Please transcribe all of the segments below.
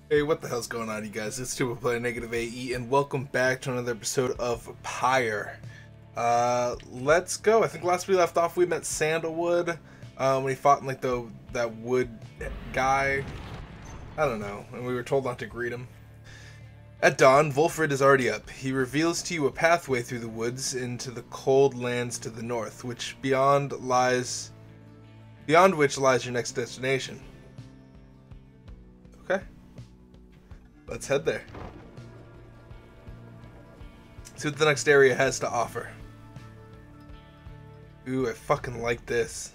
Hey, what the hell's going on, you guys? It's Stupid Player NegativeAE, and welcome back to another episode of Pyre. Let's go. I think last we left off, we met Sandalwood when he fought in like that wood guy. I don't know, and we were told not to greet him. At dawn, Wolfred is already up. He reveals to you a pathway through the woods into the cold lands to the north, beyond which lies your next destination. Okay. Let's head there. See what the next area has to offer. Ooh, I fucking like this.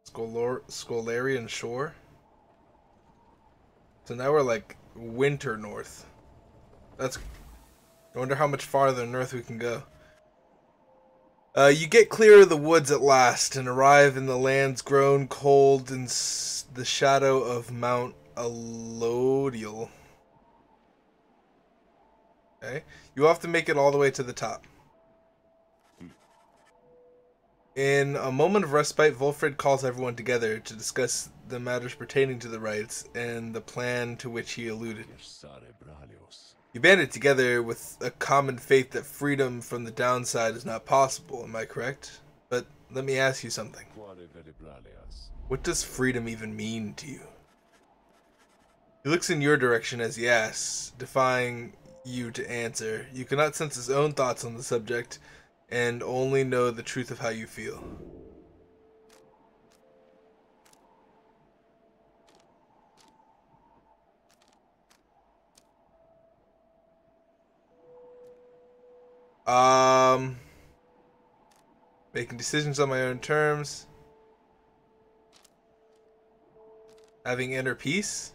Scolarian Shore. So now we're like winter north. I wonder how much farther north we can go. You get clear of the woods at last and arrive in the lands grown cold in the shadow of Mount Alodial. Okay. You have to make it all the way to the top. In a moment of respite, Wolfred calls everyone together to discuss the matters pertaining to the rites and the plan to which he alluded. You banded together with a common faith that freedom from the downside is not possible, am I correct? But let me ask you something. What does freedom even mean to you? He looks in your direction as he asks, defying you to answer. You cannot sense his own thoughts on the subject, and only know the truth of how you feel. Making decisions on my own terms. Having inner peace.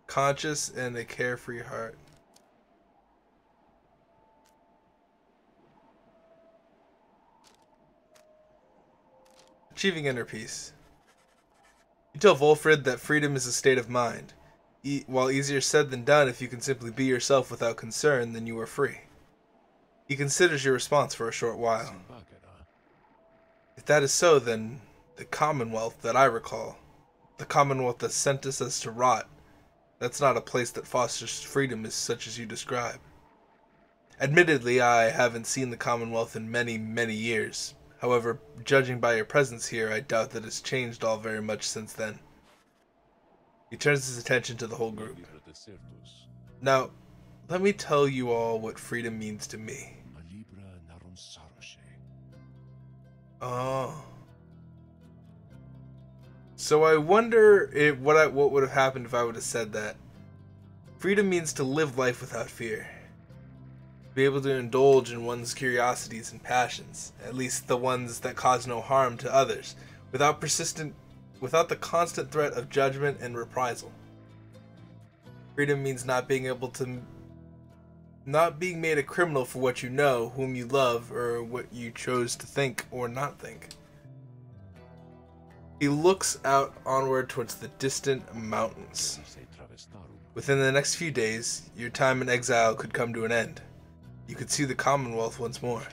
Conscious and a carefree heart. Achieving inner peace. You tell Wolfred that freedom is a state of mind. While easier said than done, if you can simply be yourself without concern, then you are free. He considers your response for a short while. If that is so, then the Commonwealth that I recall, the Commonwealth that sentenced us to rot, that's not a place that fosters freedom as such as you describe. Admittedly, I haven't seen the Commonwealth in many, many years. However, judging by your presence here, I doubt that it's changed all very much since then. He turns his attention to the whole group. Now, let me tell you all what freedom means to me. Oh. So I wonder what would have happened if I would have said that. Freedom means to live life without fear. Be able to indulge in one's curiosities and passions, at least the ones that cause no harm to others, without the constant threat of judgment and reprisal. Freedom means not being made a criminal for what you know, whom you love, or what you chose to think or not think. He looks out onward towards the distant mountains. Within the next few days, your time in exile could come to an end. You could see the Commonwealth once more.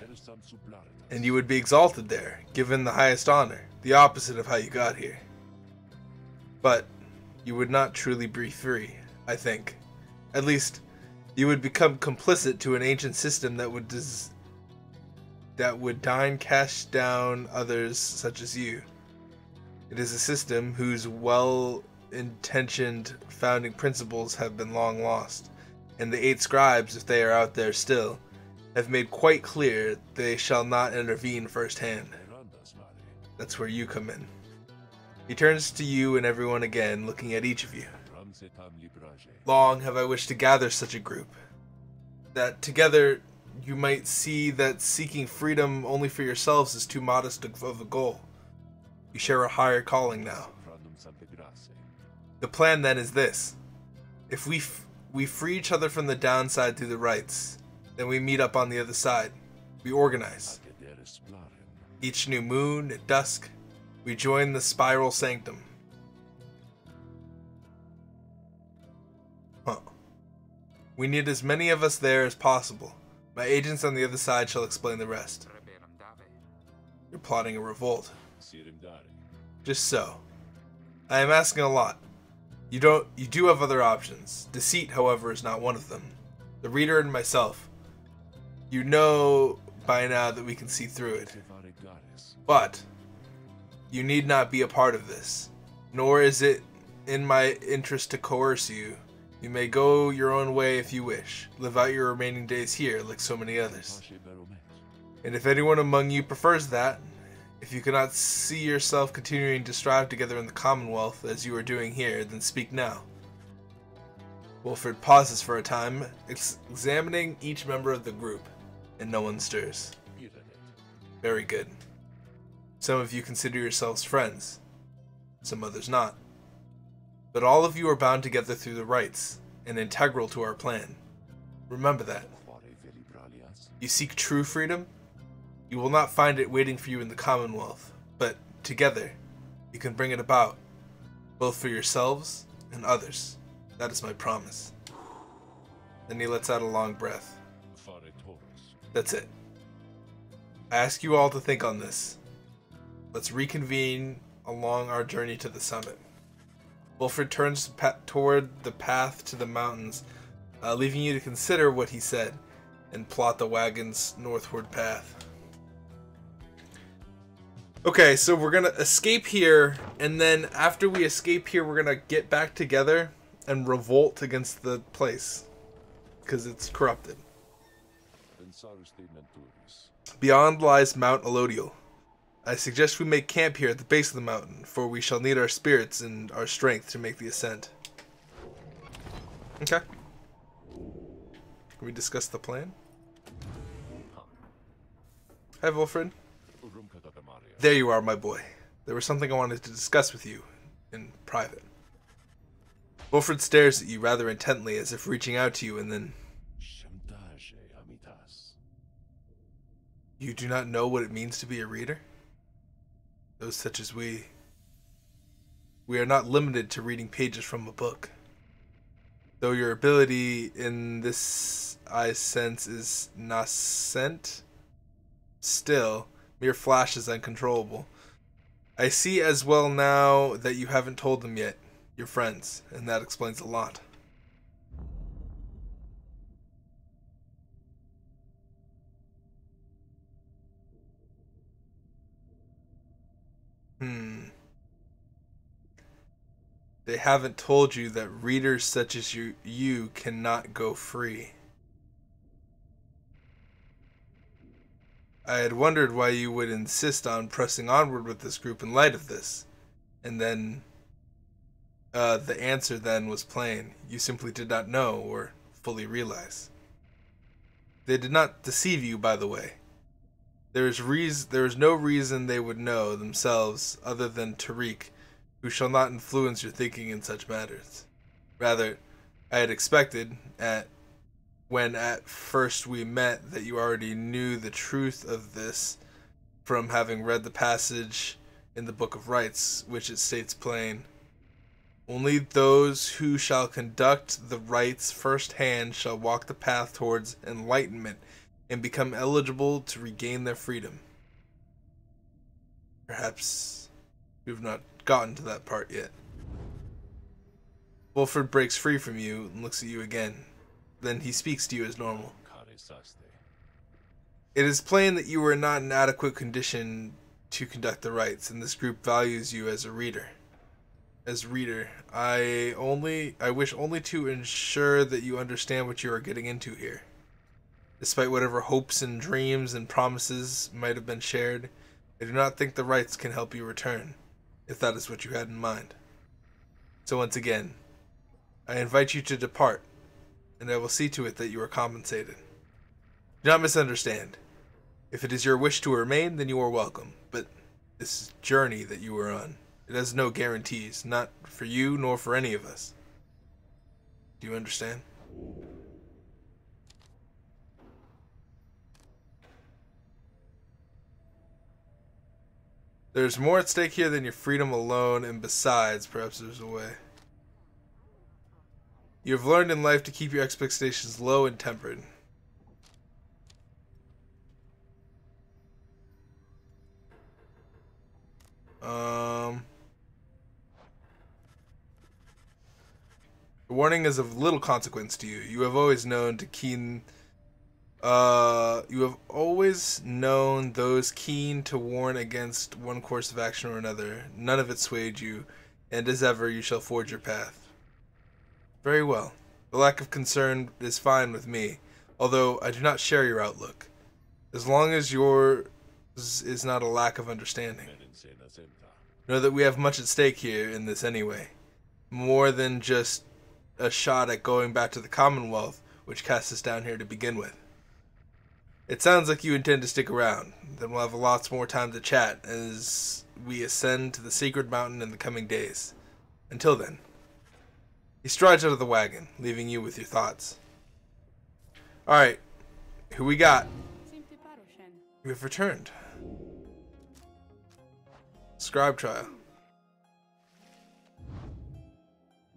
And you would be exalted there, given the highest honor, the opposite of how you got here. But you would not truly be free, I think. At least, you would become complicit to an ancient system that would cash down others such as you. It is a system whose well-intentioned founding principles have been long lost, and the 8 scribes, if they are out there still, have made quite clear they shall not intervene firsthand. That's where you come in. He turns to you and everyone again, looking at each of you. Long have I wished to gather such a group, that together you might see that seeking freedom only for yourselves is too modest of a goal. You share a higher calling now. The plan then is this. If we free each other from the downside through the rites, then we meet up on the other side. We organize. Each new moon at dusk, we join the spiral sanctum. We need as many of us there as possible. My agents on the other side shall explain the rest. You're plotting a revolt. Just so. I am asking a lot. You do have other options. Deceit, however, is not one of them. The reader and myself, you know by now that we can see through it. But you need not be a part of this, nor is it in my interest to coerce you. You may go your own way if you wish. Live out your remaining days here like so many others. And if anyone among you prefers that, if you cannot see yourself continuing to strive together in the Commonwealth as you are doing here, then speak now. Wilfred pauses for a time, examining each member of the group, and no one stirs. Very good. Some of you consider yourselves friends, some others not. But all of you are bound together through the rites, and integral to our plan. Remember that. You seek true freedom? You will not find it waiting for you in the Commonwealth, but together, you can bring it about, both for yourselves and others. That is my promise. Then he lets out a long breath. That's it. I ask you all to think on this. Let's reconvene along our journey to the summit. Wilfred turns toward the path to the mountains, leaving you to consider what he said and plot the wagon's northward path. Okay, so we're gonna escape here, and then after we escape here, we're gonna get back together and revolt against the place, because it's corrupted. Beyond lies Mount Elodial. I suggest we make camp here at the base of the mountain, for we shall need our spirits and our strength to make the ascent. Okay. Can we discuss the plan? Hi, Wilfred. There you are, my boy. There was something I wanted to discuss with you in private. Wilfred stares at you rather intently, as if reaching out to you, and then... You do not know what it means to be a reader? Those such as we are not limited to reading pages from a book. Though your ability in this I sense is nascent, still, mere flash is uncontrollable. I see as well now that you haven't told them yet, your friends, and that explains a lot. They haven't told you that readers such as you cannot go free. I had wondered why you would insist on pressing onward with this group in light of this. And then, the answer then was plain. You simply did not know or fully realize. They did not deceive you, by the way. There is no reason they would know themselves other than Tariq, who shall not influence your thinking in such matters. Rather, I had expected, when at first we met, that you already knew the truth of this from having read the passage in the Book of Rites, which it states plain. Only those who shall conduct the rites firsthand shall walk the path towards enlightenment and become eligible to regain their freedom. Perhaps you've not gotten to that part yet. Wilfred breaks free from you and looks at you again. Then he speaks to you as normal. It is plain that you are not in adequate condition to conduct the rites, and this group values you as a reader. As reader, I wish only to ensure that you understand what you are getting into here. Despite whatever hopes and dreams and promises might have been shared, I do not think the rites can help you return, if that is what you had in mind. So once again, I invite you to depart, and I will see to it that you are compensated. Do not misunderstand. If it is your wish to remain, then you are welcome, but this journey that you are on, it has no guarantees, not for you nor for any of us. Do you understand? There's more at stake here than your freedom alone, and besides, perhaps there's a way. You have learned in life to keep your expectations low and tempered. The warning is of little consequence to you. You have always known those keen to warn against one course of action or another. None of it swayed you, and as ever you shall forge your path. Very well. The lack of concern is fine with me, although I do not share your outlook. As long as yours is not a lack of understanding. Know that we have much at stake here in this anyway. More than just a shot at going back to the Commonwealth, which cast us down here to begin with. It sounds like you intend to stick around. Then we'll have lots more time to chat as we ascend to the Sacred Mountain in the coming days. Until then. He strides out of the wagon, leaving you with your thoughts. Alright, who we got? You have returned. Scribe trial.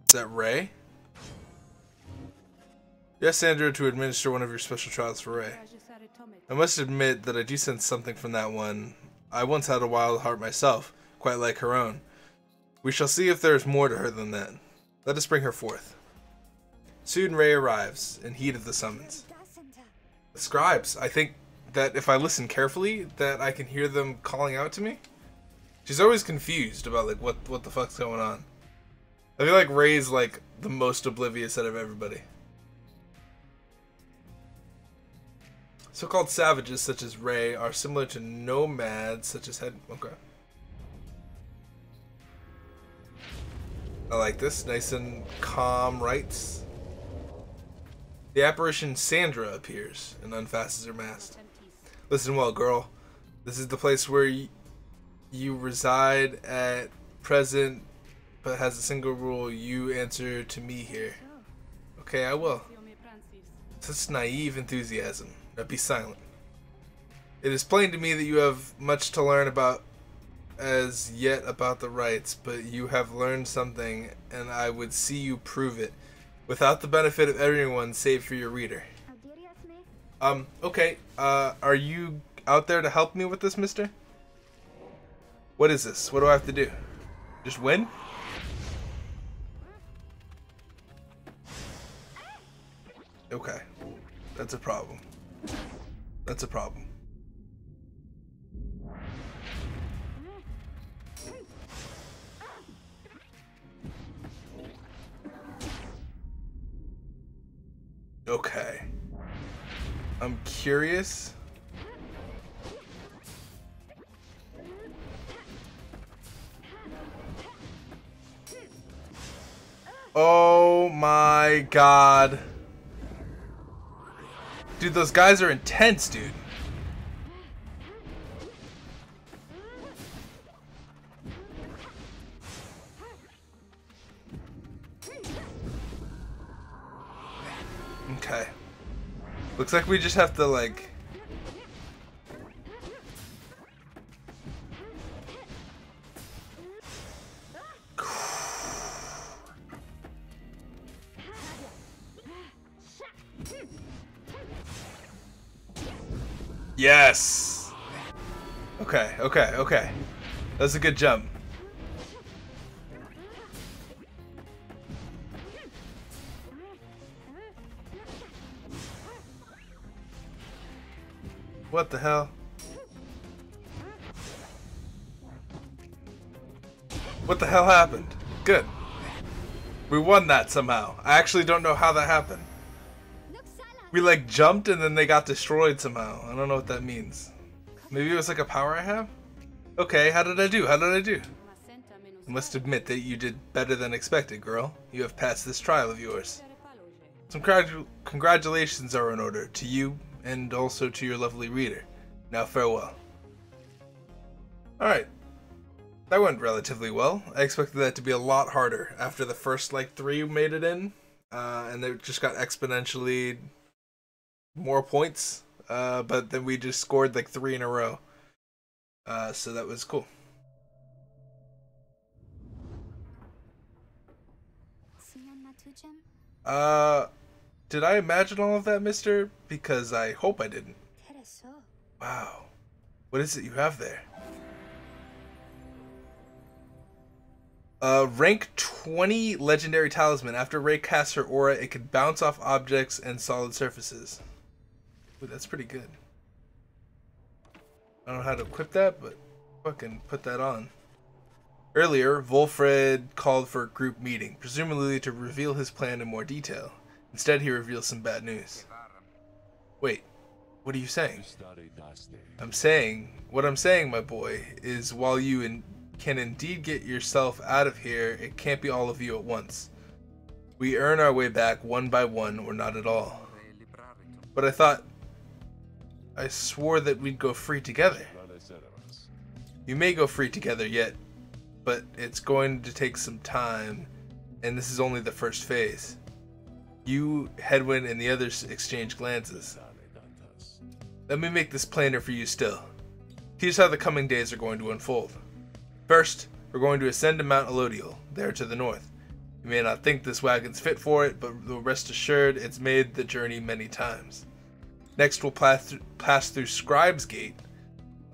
Is that Ray? Yes, Sandra, to administer one of your special trials for Ray. I must admit that I do sense something from that one. I once had a wild heart myself, quite like her own. We shall see if there is more to her than that. Let us bring her forth. Soon Ray arrives, in heat of the summons. The scribes, I think that if I listen carefully, that I can hear them calling out to me. She's always confused about like what the fuck's going on. I feel like Ray's like the most oblivious out of everybody. So-called savages such as Ray are similar to nomads such as okay. I like this. Nice and calm rites. The apparition Sandra appears and unfastens her mask. Listen well, girl. This is the place where you reside at present, but has a single rule. You answer to me here. Okay, I will. Such naive enthusiasm. Now be silent. It is plain to me that you have much to learn about as yet about the rites, but you have learned something, and I would see you prove it, without the benefit of everyone save for your reader. Okay, are you out there to help me with this, mister? What is this? What do I have to do? Just win? Okay, that's a problem. That's a problem. Okay. I'm curious. Oh my god. Dude, those guys are intense, dude. Okay. Looks like we just have to, like... Yes! Okay, okay, okay. That's a good jump. What the hell? What the hell happened? Good. We won that somehow. I actually don't know how that happened. We like jumped and then they got destroyed somehow. I don't know what that means. Maybe it was like a power I have? Okay, how did I do? How did I do? I must admit that you did better than expected, girl. You have passed this trial of yours. Some congratulations are in order to you and also to your lovely reader. Now farewell. Alright. That went relatively well. I expected that to be a lot harder after the first like 3 made it in. And they just got exponentially more points. But then we just scored like 3 in a row. So that was cool. Did I imagine all of that, mister? Because I hope I didn't. Wow. What is it you have there? Rank 20 legendary talisman. After Ray casts her aura, it can bounce off objects and solid surfaces. Ooh, that's pretty good. I don't know how to equip that, but fucking put that on. Earlier, Volfred called for a group meeting, presumably to reveal his plan in more detail. Instead, he reveals some bad news. Wait, what are you saying? What I'm saying, my boy, is while you can indeed get yourself out of here, it can't be all of you at once. We earn our way back one by one, or not at all. But I swore that we'd go free together. You may go free together yet, but it's going to take some time, and this is only the first phase. You, Headwind, and the others exchange glances. Let me make this plainer for you still. Here's how the coming days are going to unfold. First, we're going to ascend to Mount Elodial, there to the north. You may not think this wagon's fit for it, but rest assured it's made the journey many times. Next, we'll pass through Scribe's Gate.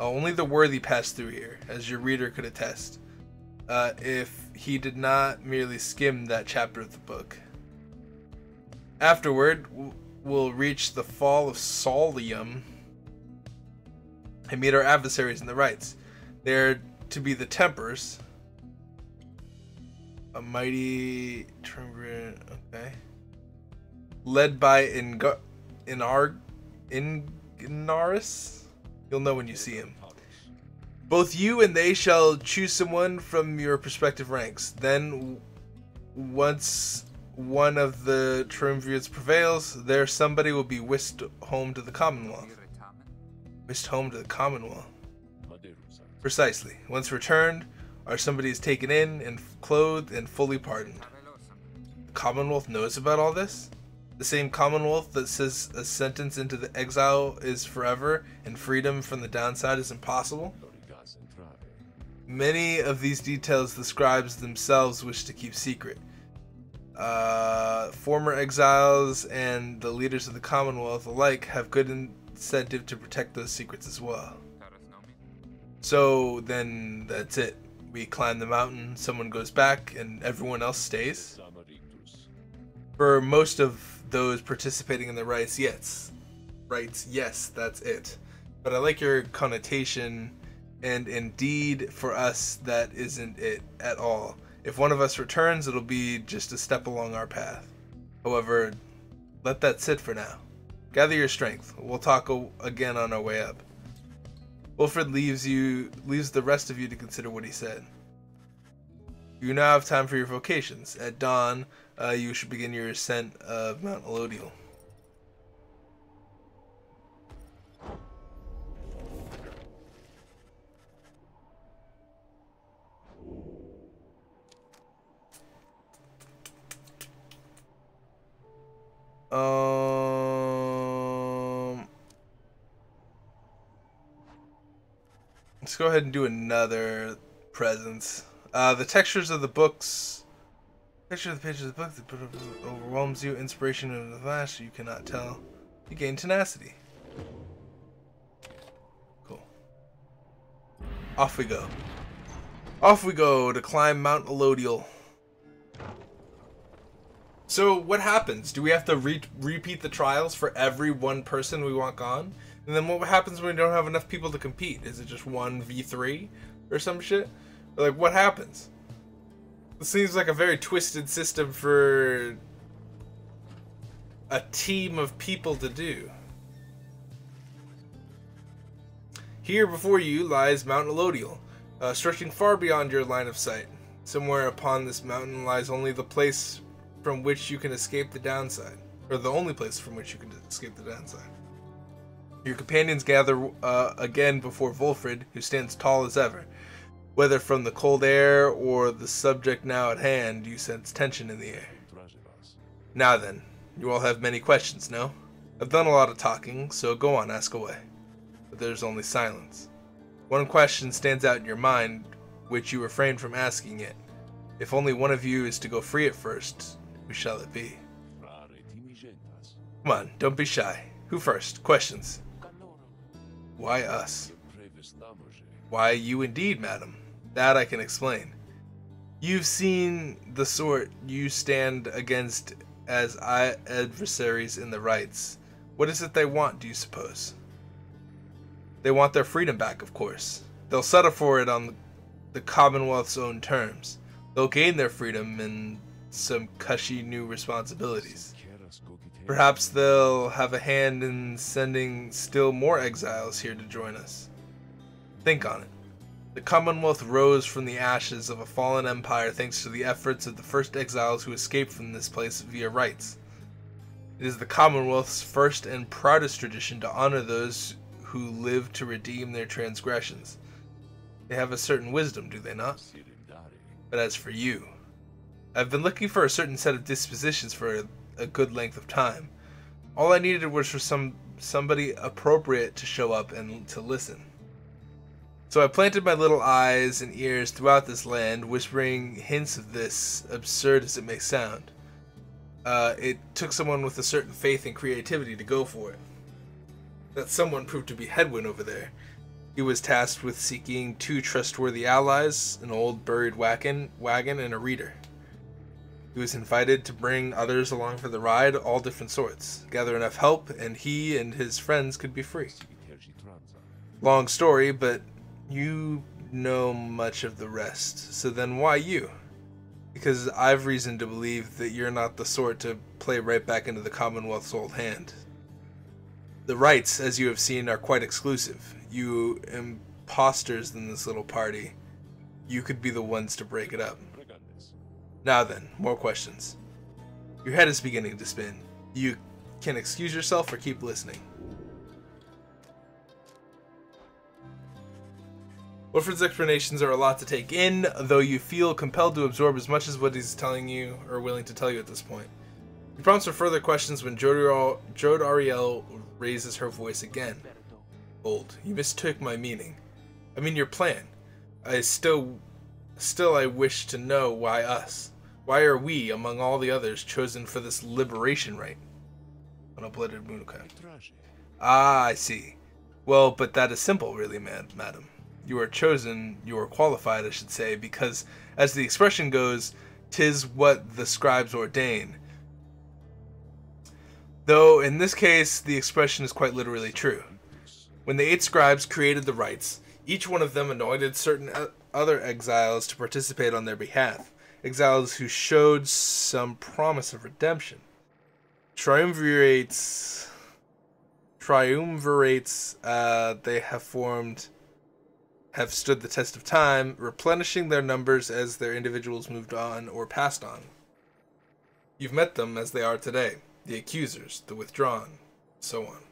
Only the worthy pass through here, as your reader could attest, if he did not merely skim that chapter of the book. Afterward, we'll reach the Fall of Solium and meet our adversaries in the rites. They're to be the Tempers, a mighty triumvirate, okay, led by Ingnaris. You'll know when you see him. Both you and they shall choose someone from your respective ranks. Then, once one of the triumvirates prevails, there somebody will be whisked home to the Commonwealth. Whisked home to the Commonwealth. Precisely. Once returned, our somebody is taken in and clothed and fully pardoned. The Commonwealth knows about all this? The same Commonwealth that says a sentence into the exile is forever and freedom from the downside is impossible? Many of these details the scribes themselves wish to keep secret. Former exiles and the leaders of the Commonwealth alike have good incentive to protect those secrets as well. So then that's it. We climb the mountain, someone goes back, and everyone else stays. For most of those participating in the rites, yes, that's it. But I like your connotation, and indeed for us that isn't it at all. If one of us returns, it'll be just a step along our path. However, let that sit for now. Gather your strength. We'll talk again on our way up. Wilfred leaves the rest of you to consider what he said. You now have time for your vocations. At dawn, you should begin your ascent of Mount Elodial. Let's go ahead and do another presence. The textures of the books. Picture of the pages of the book that overwhelms you. Inspiration in the flash. You cannot tell. You gain tenacity. Cool. Off we go. Off we go to climb Mount Elodial. So what happens? Do we have to repeat the trials for every one person we want gone? And then what happens when we don't have enough people to compete? Is it just 1v3 or some shit? Or like, what happens? It seems like a very twisted system for a team of people to do. Here before you lies Mount Elodial, stretching far beyond your line of sight. Somewhere upon this mountain lies only the place from which you can escape the downside, or the only place from which you can escape the downside. Your companions gather again before Volfred, who stands tall as ever. Whether from the cold air or the subject now at hand, you sense tension in the air. Now then, you all have many questions, no? I've done a lot of talking, so go on, ask away. But there's only silence. One question stands out in your mind, which you refrain from asking yet. If only one of you is to go free at first, who shall it be? Come on, don't be shy. Who first? Questions. Why us? Why you indeed, madam. That I can explain. You've seen the sort you stand against as adversaries in the rights. What is it they want, do you suppose? They want their freedom back, of course. They'll settle for it on the Commonwealth's own terms. They'll gain their freedom and some cushy new responsibilities. Perhaps they'll have a hand in sending still more exiles here to join us. Think on it. The Commonwealth rose from the ashes of a fallen empire thanks to the efforts of the first exiles who escaped from this place via rights. It is the Commonwealth's first and proudest tradition to honor those who live to redeem their transgressions. They have a certain wisdom, do they not? But as for you, I've been looking for a certain set of dispositions for a good length of time. All I needed was for somebody appropriate to show up and to listen. So I planted my little eyes and ears throughout this land, whispering hints of this, absurd as it may sound. It took someone with a certain faith and creativity to go for it. That someone proved to be Headwind over there. He was tasked with seeking 2 trustworthy allies, an old buried wagon and a reader. He was invited to bring others along for the ride, all different sorts. Gather enough help, and he and his friends could be free. Long story, but you know much of the rest. So then why you? Because I've reason to believe that you're not the sort to play right back into the Commonwealth's old hand. The rights, as you have seen, are quite exclusive. You imposters in this little party, you could be the ones to break it up. Now then, more questions. Your head is beginning to spin. You can excuse yourself or keep listening. Wilfred's explanations are a lot to take in, though you feel compelled to absorb as much as what he's telling you or willing to tell you at this point. He prompts for further questions when Jode Ariel raises her voice again. Old, you mistook my meaning. I mean your plan. Still I wish to know why us. Why are we, among all the others, chosen for this liberation rite? Unoblated Munuka. Ah, I see. Well, but that is simple, really, madam. You are chosen, you are qualified, I should say, because, as the expression goes, 'tis what the scribes ordain. Though, in this case, the expression is quite literally true. When the 8 scribes created the rites, each one of them anointed certain other exiles to participate on their behalf, exiles who showed some promise of redemption. Triumvirates they have stood the test of time, replenishing their numbers as their individuals moved on or passed on. You've met them as they are today, the accusers, the withdrawn, so on.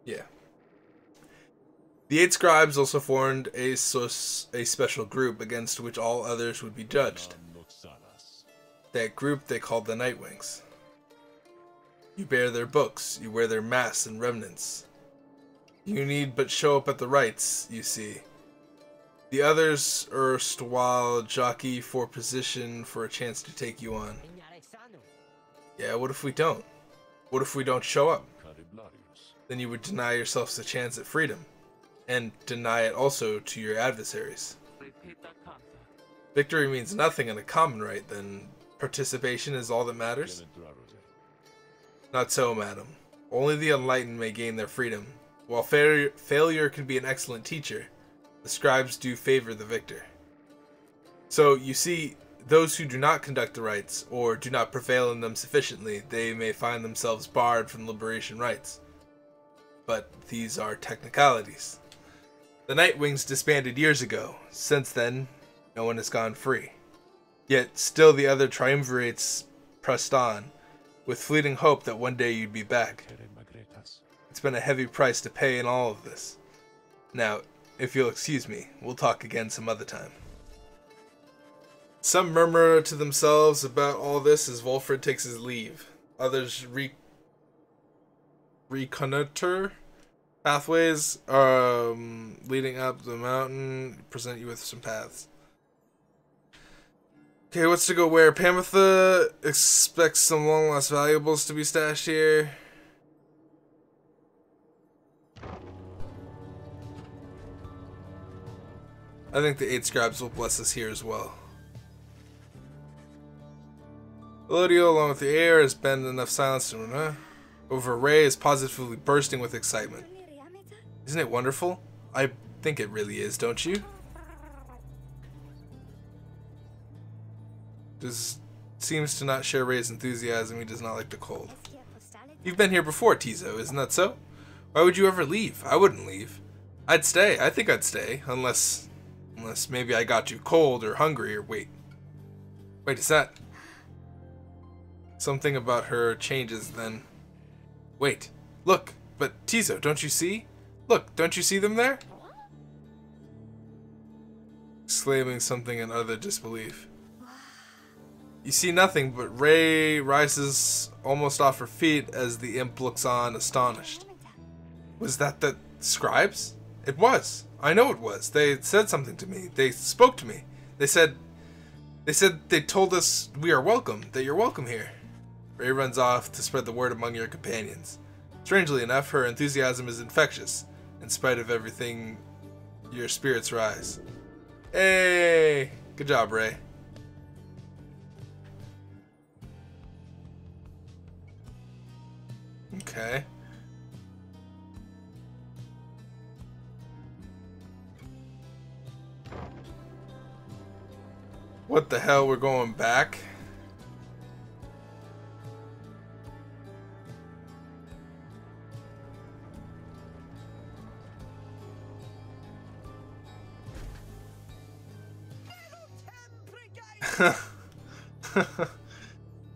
Yeah. The 8 scribes also formed a special group against which all others would be judged. That group they called the Nightwings. You bear their books, you wear their masks and remnants. You need but show up at the rites, you see. The others erstwhile jockey for position for a chance to take you on. Yeah, what if we don't? What if we don't show up? Then you would deny yourselves a chance at freedom, and deny it also to your adversaries. Victory means nothing in a common right, then participation is all that matters? Not so, madam. Only the enlightened may gain their freedom. While failure can be an excellent teacher, the scribes do favor the victor. So, you see, those who do not conduct the rites, or do not prevail in them sufficiently, they may find themselves barred from liberation rites. But these are technicalities. The Nightwings disbanded years ago. Since then, no one has gone free. Yet, still the other triumvirates pressed on, with fleeting hope that one day you'd be back. It's been a heavy price to pay in all of this. Now, if you'll excuse me, we'll talk again some other time. Some murmur to themselves about all this as Wolfred takes his leave. Others reconnoiter pathways leading up the mountain, present you with some paths. Okay, what's to go where? Pamitha expects some long lost valuables to be stashed here. I think the 8 scribes will bless us here as well. Elodio, along with the air, has been enough silence to over Ray is positively bursting with excitement. Isn't it wonderful? I think it really is, don't you? Seems to not share Ray's enthusiasm. He does not like the cold. You've been here before, Tizo, isn't that so? Why would you ever leave? I wouldn't leave. I'd stay. I think I'd stay. Unless maybe I got you cold or hungry or wait, is that... Something about her changes then. Wait, look, but Tizo, don't you see? Look, don't you see them there? Exclaiming something in utter disbelief. You see nothing, but Ray rises almost off her feet as the imp looks on, astonished. Was that the scribes? It was. I know it was. They said something to me. They spoke to me. They said they told us we are welcome, that you're welcome here. Ray runs off to spread the word among your companions. Strangely enough, her enthusiasm is infectious. In spite of everything, your spirits rise. Hey! Good job, Ray. Okay. What the hell? We're going back?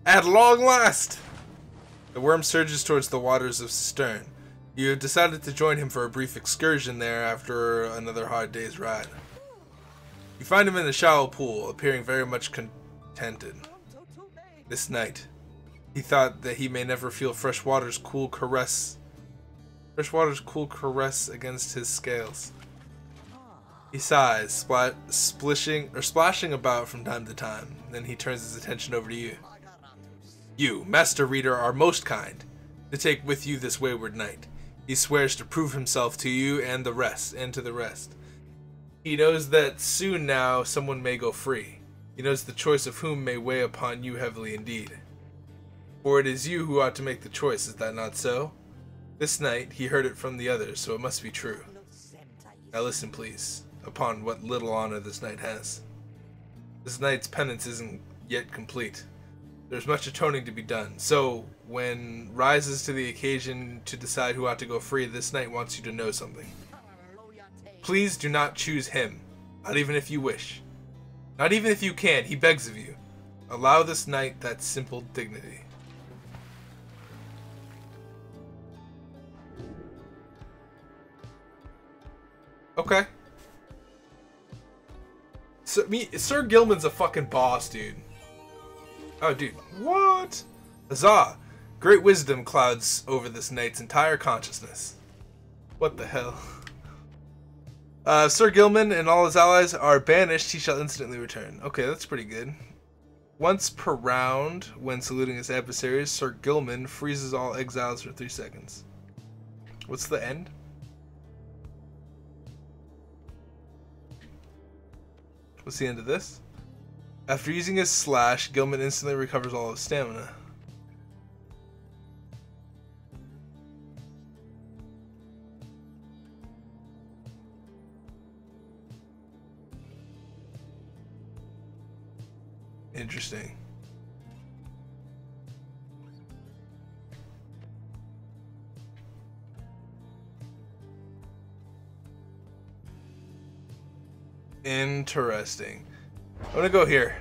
At long last! The worm surges towards the waters of Cistern. You have decided to join him for a brief excursion there after another hard day's ride. You find him in the shallow pool, appearing very much contented. This night, he thought that he may never feel fresh water's cool caress against his scales. He sighs, splashing about from time to time. Then he turns his attention over to you. You, Master Reader, are most kind to take with you this wayward knight. He swears to prove himself to you and to the rest. He knows that soon now someone may go free. He knows the choice of whom may weigh upon you heavily indeed. For it is you who ought to make the choice, is that not so? This night he heard it from the others, so it must be true. Now listen, please, upon what little honor this knight has. This knight's penance isn't yet complete. There's much atoning to be done, so when rises to the occasion to decide who ought to go free, this knight wants you to know something. Please do not choose him, not even if you wish. Not even if you can, he begs of you. Allow this knight that simple dignity. Okay. So, Sir Gilman's a fucking boss, dude. Oh, dude. What? Huzzah! Great wisdom clouds over this knight's entire consciousness. What the hell? Sir Gilman and all his allies are banished. He shall instantly return. Okay, that's pretty good. Once per round, when saluting his adversaries, Sir Gilman freezes all exiles for 3 seconds. What's the end? What's the end of this? After using his slash, Gilman instantly recovers all of his stamina. Interesting. Interesting. I'm gonna go here.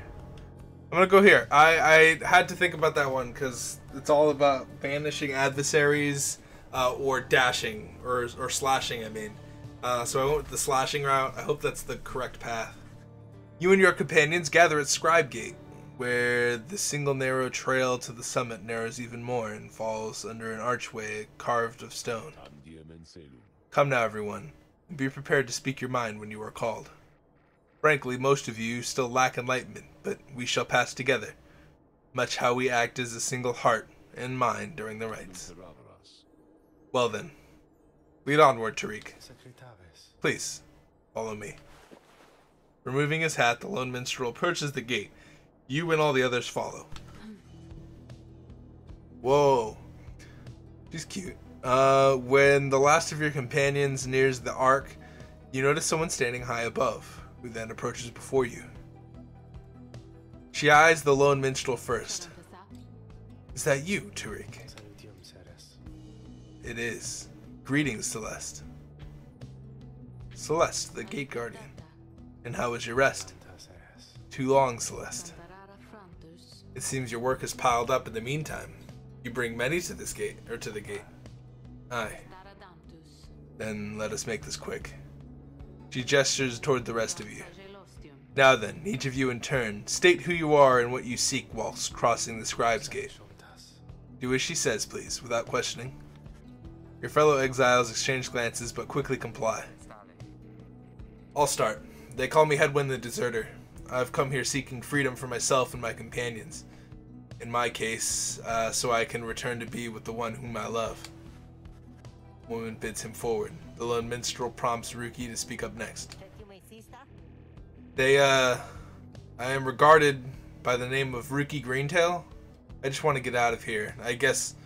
I had to think about that one because it's all about banishing adversaries or dashing or slashing, I mean. So I went with the slashing route. I hope that's the correct path. You and your companions gather at Scribe Gate, where the single narrow trail to the summit narrows even more and falls under an archway carved of stone. Come now, everyone, and be prepared to speak your mind when you are called. Frankly, most of you still lack enlightenment, but we shall pass together, much how we act as a single heart and mind during the rites. Well then, lead onward, Tariq. Please, follow me. Removing his hat, the lone minstrel approaches the gate. You and all the others follow. Whoa. She's cute. When the last of your companions nears the ark, you notice someone standing high above, who then approaches before you. She eyes the lone minstrel first. Is that you, Tariq? It is. Greetings, Celeste. Celeste, the gate guardian. And how was your rest? Too long, Celeste. It seems your work has piled up in the meantime. You bring many to this gate, or to the gate. Aye. Then let us make this quick. She gestures toward the rest of you. Now then, each of you in turn, state who you are and what you seek whilst crossing the scribe's gate. Do as she says, please, without questioning. Your fellow exiles exchange glances, but quickly comply. I'll start. They call me Headwind the Deserter. I've come here seeking freedom for myself and my companions. In my case, so I can return to be with the one whom I love. Woman bids him forward. The lone minstrel prompts Ruki to speak up next. I am regarded by the name of Ruki Greentail. I just want to get out of here. I guess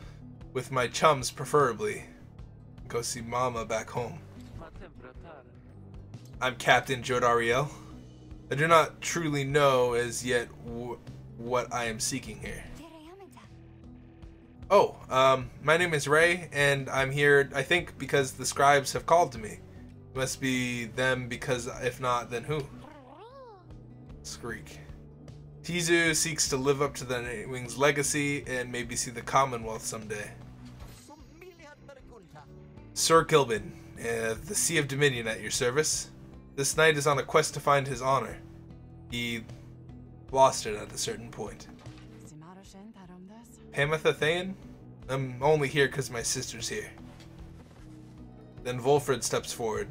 with my chums, preferably. Go see Mama back home. I'm Captain Jodariel. I do not truly know as yet what I am seeking here. Oh, my name is Ray, and I'm here, I think, because the scribes have called to me. It must be them, because if not, then who? Skreek. Tizu seeks to live up to the Nightwing's legacy and maybe see the Commonwealth someday. Sir Gilbin, the Sea of Dominion at your service. This knight is on a quest to find his honor. He lost it at a certain point. Pamatha Thayan? I'm only here because my sister's here. Then Volfred steps forward.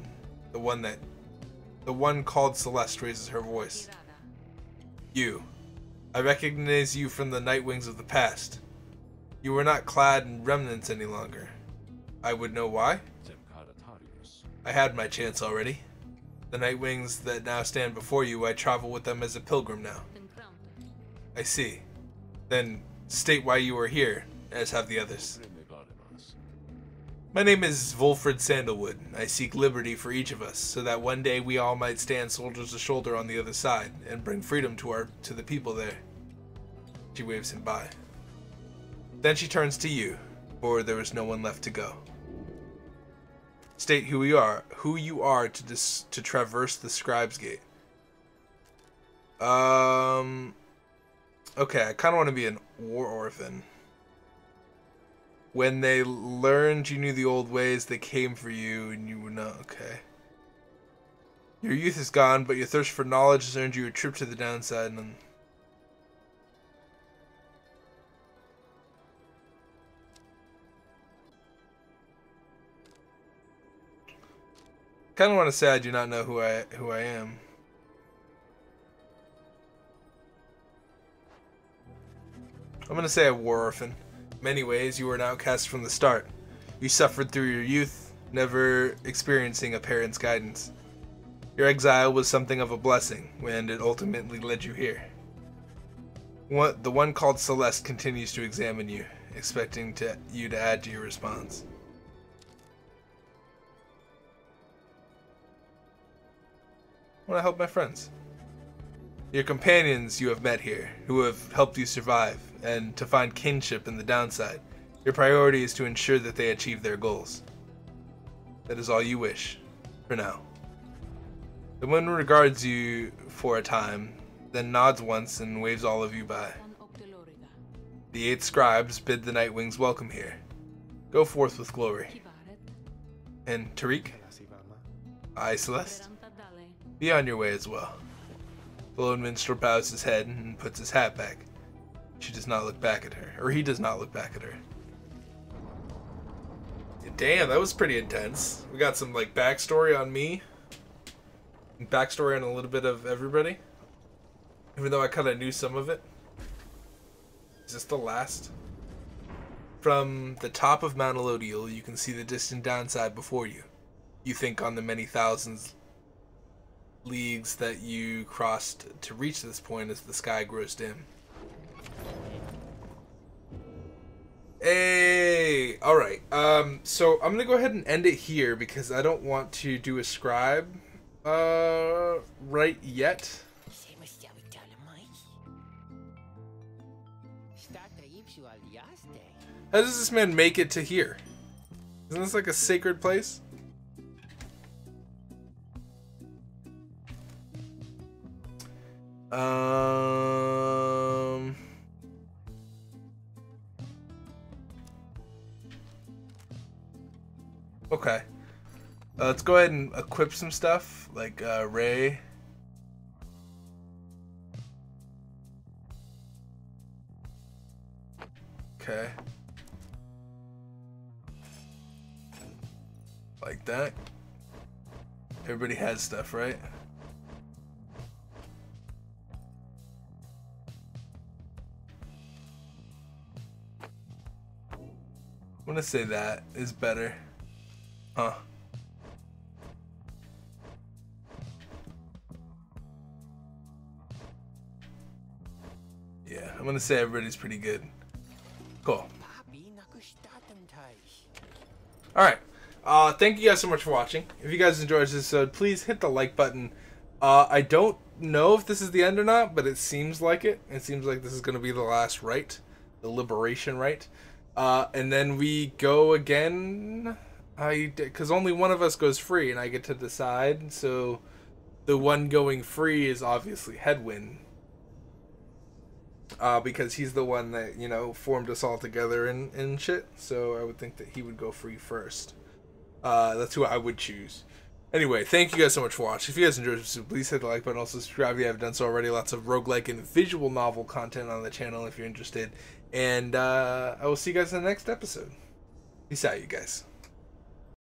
The one called Celeste raises her voice. You. I recognize you from the Nightwings of the past. You were not clad in remnants any longer. I would know why? I had my chance already. The Nightwings that now stand before you, I travel with them as a pilgrim now. I see. Then state why you are here, as have the others. My name is Volfred Sandalwood. I seek liberty for each of us, so that one day we all might stand shoulder to shoulder on the other side, and bring freedom to the people there. She waves him by. Then she turns to you, for there is no one left to go. State who you are to traverse the Scribe's Gate. Okay, I kind of want to be an war orphan. When they learned you knew the old ways, they came for you, and you would know. Okay. Your youth is gone, but your thirst for knowledge has earned you a trip to the downside, and kind of want to say I do not know who I am. I'm going to say a war orphan. In many ways, you were an outcast from the start. You suffered through your youth, never experiencing a parent's guidance. Your exile was something of a blessing, and it ultimately led you here. The one called Celeste continues to examine you, expecting you to add to your response. I want to help my friends. Your companions you have met here, who have helped you survive, and to find kinship in the downside. Your priority is to ensure that they achieve their goals. That is all you wish, for now. The one regards you for a time, then nods once and waves all of you by. The 8 scribes bid the Nightwings welcome here. Go forth with glory. And Tariq? Aye, Celeste? Be on your way as well. The lone minstrel bows his head and puts his hat back. She does not look back at her, or he does not look back at her. Damn, that was pretty intense. We got some like backstory on me, and backstory on a little bit of everybody, even though I kind of knew some of it. Is this the last? From the top of Mount Elodial, you can see the distant downside before you. You think on the many thousands leagues that you crossed to reach this point as the sky grows dim. Hey, all right. So I'm gonna go ahead and end it here because I don't want to do a scribe, right yet. How does this man make it to here? Isn't this like a sacred place? Okay. Let's go ahead and equip some stuff, like Ray. Okay. Like that. Everybody has stuff, right? I'm gonna say that is better. Huh. Yeah, I'm gonna say everybody's pretty good. Cool. Alright. Thank you guys so much for watching. If you guys enjoyed this episode, please hit the like button. I don't know if this is the end or not, but it seems like it. It seems like this is gonna be the last rite. The liberation rite. And then we go again. Because only one of us goes free, and I get to decide. So the one going free is obviously Headwind, because he's the one that, you know, formed us all together and shit. So I would think that he would go free first. That's who I would choose. Anyway, thank you guys so much for watching. If you guys enjoyed this, please hit the like button. Also subscribe if you haven't done so already. Lots of roguelike and visual novel content on the channel if you're interested. And I will see you guys in the next episode. Peace out, you guys.